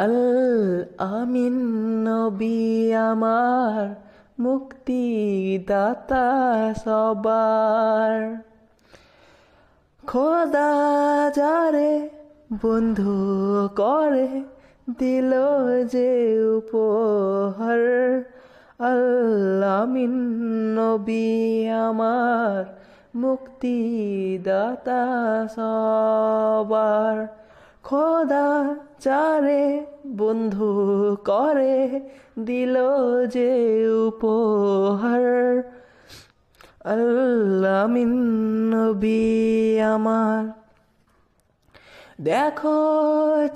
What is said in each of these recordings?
আল আমিন নবী আমার, মুক্তিদাতা সবার। খোদা যারে বন্ধু করে, দিল যে উপহার। আল আমিন নবী আমার, মুক্তিদাতা সবার। খোদা যারে বন্ধু করে, দিল যে উপহার। আল আমিন নবী আমার। দেখো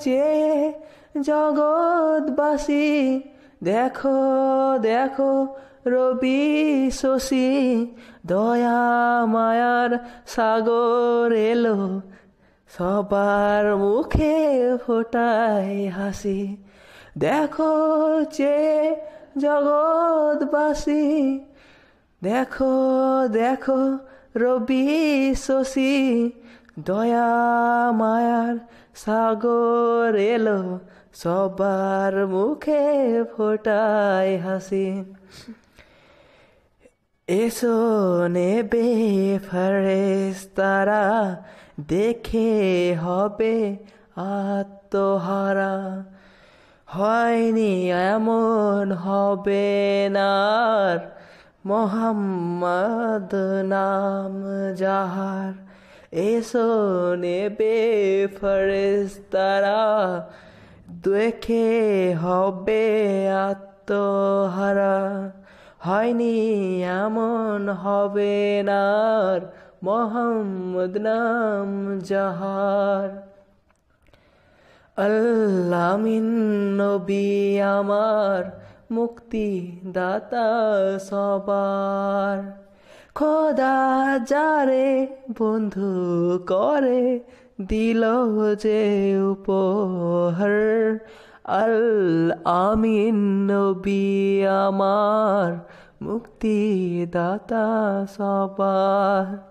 চেয়ে জগৎবাসী, দেখো দেখো রবি শশী, দয়া মায়ার সাগর এলো, সবার মুখে ফোটায় হাসি। দেখো চেয়ে জগৎবাসী, দেখো দেখো রবি শশী, দয়া মায়ার সাগর এলো, সবার মুখে ফোটায় হাসি। এসো নেবে ফেরেশতারা, দেখে হবে আত্মহারা। হয়নি এমন হবে না আর, মোহাম্মদ নাম যাহার। এসো নেবে ফেরেশতারা, দেখে হবে আত্মহারা। হয়নি এমন হবে না আর, মোহাম্মদ নাম যাহার। আল আমিন নবী আমার, মুক্তিদাতা সবার। খোদা যারে বন্ধু করে, দিল যে উপহার। আল আমিন নবী আমার, মুক্তিদাতা সবার।